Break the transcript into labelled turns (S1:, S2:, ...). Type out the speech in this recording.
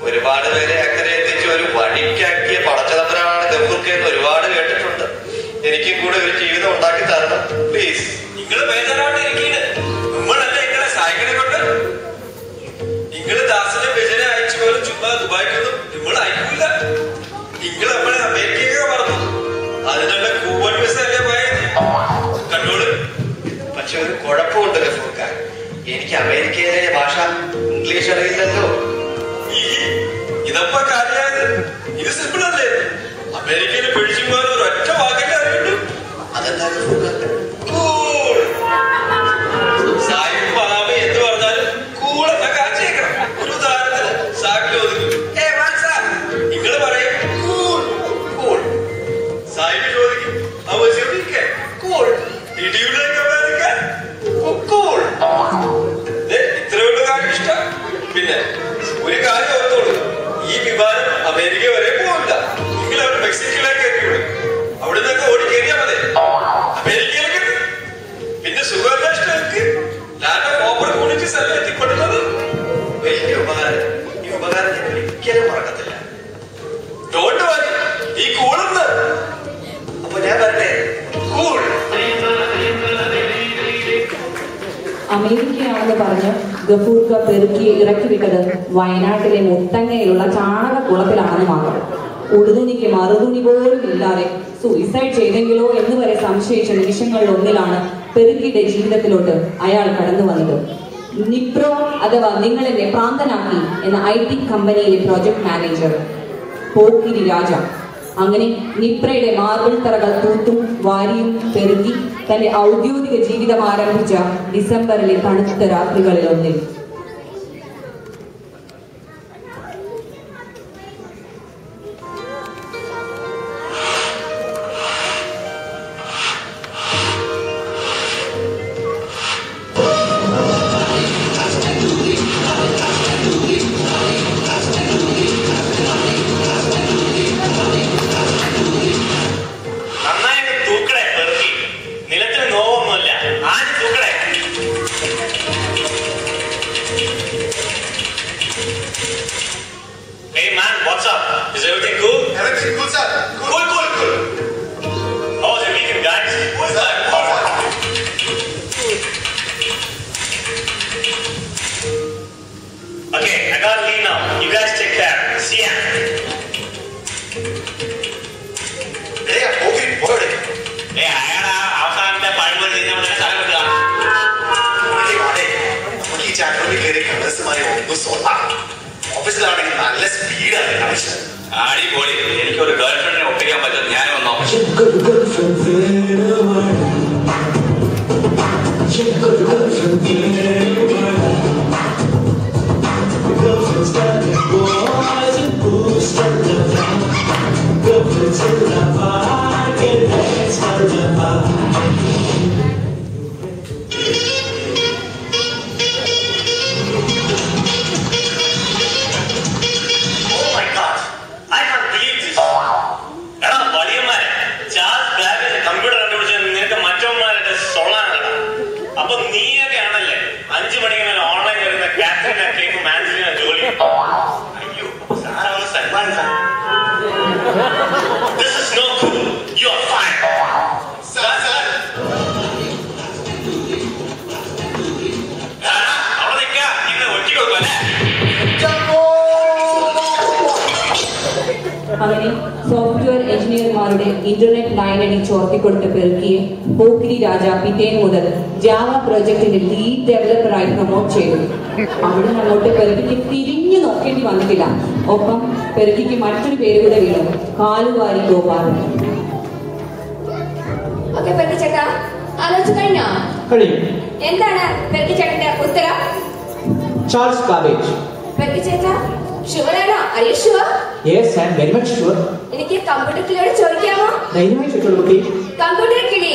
S1: ഒരുപാട് പേരെ അക്കരെ എത്തിച്ച് ഒരു വഴിക്കാക്കിയ പടച്ചതമ്പരാണ് ഗഫൂർക്കെന്ന് ഒരുപാട് കേട്ടിട്ടുണ്ട്. എനിക്കും കൂടെ ഒരു ജീവിതം ഉണ്ടാക്കി തരണം പ്ലീസ്.
S2: നിങ്ങള് ബേജാറായിട്ടിരിക്കണ്. നമ്മളല്ലേ നിങ്ങളെ സഹായിക്കണെ കൊണ്ട്. നിങ്ങള് ദാസിനെ ബജനെ അയച്ചു പോലും ചുമ്മാ ദുബായിക്കൊന്നും നമ്മൾ അയക്കൂല. നിങ്ങൾ നമ്മളെ അമേരിക്കയൊക്കെ പറഞ്ഞു. അതിനുള്ള കൂപ്പൺ വിസ അല്ലേ പോയത്. കണ്ടോളൂ.
S1: പക്ഷെ ഒരു കുഴപ്പമുണ്ട് ഗഫൂർക്ക, എനിക്ക് അമേരിക്കയിലെ ഭാഷ ഇംഗ്ലീഷ് അറിയില്ലല്ലോ.
S2: ഇതപ്പോ കാര്യമായത്. ഇത് സിമ്പിൾ അല്ലേ. അമേരിക്കയിൽ പിടിച്ചു പോകാൻ ഒരു ഒറ്റ വാക്കല്ലേ അറിയുള്ളൂ.
S1: അതെന്താ
S2: സാഹിബ് മഹാബി എന്ത് പറഞ്ഞാലും കൂടെന്ന കാച്ചേക്കണം. ഒരു ഉദാഹരണത്തിന് സാഹിബ് ചോദിക്കും, നിങ്ങൾ പറയും കൂൾ കൂൾ. സാഹിബ് ചോദിക്കും, ഇത്രയുള്ള കാര്യം ഇഷ്ടം. പിന്നെ ഒരു കാര്യം ഓർത്തോളൂ, ഈ വിമാനം അമേരിക്ക വരെ പോകില്ല. നിങ്ങൾ അവിടെ മെക്സിക്കോയിലേക്ക് കയറ്റിവിടും. അവിടെ നിന്നൊക്കെ ഓടി കയറിയാൽ മതി അമേരിക്കയിലേക്ക്. പിന്നെ സുഖാന്വേഷണങ്ങൾക്ക് ലാൻഡ് ഓഫ് ഓപ്പർച്യൂണിറ്റീസ് അല്ലേ എത്തിപ്പെടുന്നത്.
S1: വലിയ ഉപകാരം. ഈ ഉപകാരം ഞാൻ ഒരിക്കലും മറക്കത്തില്ല.
S2: ഡോണ്ട് വറി, ഈ കൂളുന്ന്.
S1: അപ്പൊ ഞാൻ വരട്ടെ. കൂൾ.
S3: അമേരിക്കയാണെന്ന് പറഞ്ഞ് ഗഫൂർക്ക പെറുക്കി ഇറക്കി വിട്ടത് വയനാട്ടിലെ മുത്തങ്ങയിലുള്ള ചാണകക്കുളത്തിലാണെന്ന് മാത്രം. ഉടുതുണിക്ക് മറുതുണി പോലും ഇല്ലാതെ സൂയിസൈഡ് ചെയ്തെങ്കിലോ എന്ന് വരെ സംശയിച്ച നിമിഷങ്ങളിലൊന്നിലാണ് പെറുക്കിയുടെ ജീവിതത്തിലോട്ട് അയാൾ കടന്നു വന്നത്. നിപ്രോ അഥവാ നിങ്ങളെന്നെ പ്രാന്തനാക്കി എന്ന IT കമ്പനിയിലെ പ്രോജക്ട് മാനേജർ പോക്കിരി രാജ. അങ്ങനെ നിപ്രയുടെ മാർബിൾ തറകൾ തൂത്തും വാരിയും പെറുക്കി തന്റെ ഔദ്യോഗിക ജീവിതം ആരംഭിച്ച ഡിസംബറിലെ തണുത്ത രാത്രികളിലൊന്നിൽ
S2: Hey man, what's up? Is everything cool?
S1: Everything cool, sir.
S2: Cool. How was your weekend, guys? What's up? Okay, I gotta leave now. You guys take care. See ya.
S1: Hey, okay, word.
S2: Hey, അയാളാ അവസാനത്തെ പഴംപൊരി തിന്നവനെ സ്ഥലം വെക്കുക.
S1: നമുക്ക് ഈ ചാനലിൽ കയറി കളേഴ്സുമായി ഒന്നും സ്വന്തം. ഓഫീസിലാണെങ്കിൽ നല്ല സ്പീഡാണ് കണക്ഷൻ.
S2: അടിപൊളി. എനിക്കൊരു ഗേൾ ഫ്രണ്ടിനെ ഒപ്പിക്കാൻ പറ്റും. ഞാൻ വന്നോ. അപ്പൊ നീയൊക്കെ ആണല്ലേ 5 മണിക്ക് മേലെ ഓൺലൈൻ വരുന്ന കാറ്ററിംഗ് മാനേജിംഗ് ജോലി. അയ്യോ സാറാണ് Salman Khan. This is not cool. You are fired. Sir. അവിടെ നിൽക്കുക. ഇന്ന് ഒറ്റ കൊടുക്കല്ലേ.
S3: അങ്ങനെ സോഫ്റ്റ്വെയർ എഞ്ചിനീയർമാരുടെ ഇന്റർനെറ്റ് ലൈനടി ചോർത്തിക്കൊടുത്ത പെറുക്കിയെ പോക്കിരി രാജ പിറ്റേന്ന് മുതൽ ജാവ പ്രോജക്ടിന്റെ ലീഡ് ഡെവലപ്പറായി പ്രൊമോട്ട് ചെയ്തു. അവിടെ അങ്ങോട്ട് പെറുക്കിക്ക് തിരിഞ്ഞു നോക്കേണ്ടി വന്നിട്ടില്ല. ഒപ്പം പെറുക്കിക്ക് മറ്റൊരു പേര് കൂടെ വീണു, കാലുവാരി ഗോപാലൻ.
S4: ചേട്ടാ ആലോചിച്ചു കഴിഞ്ഞോ? എന്താണ് പെറുക്കി ചേട്ടന്റെ ഉത്തരം?
S5: Charles Babbage.
S4: പെറുക്കി ചേട്ടാ ഷുവറാണോ? Are you sure?
S5: Yes, I am very much sure.
S4: എനിക്ക് കമ്പ്യൂട്ടർ കിളിയോട് ചോദിക്കാമോ?
S5: ധൈര്യമായി ചോദിച്ചോളൂ കുട്ടി.
S4: കമ്പ്യൂട്ടർ കിളി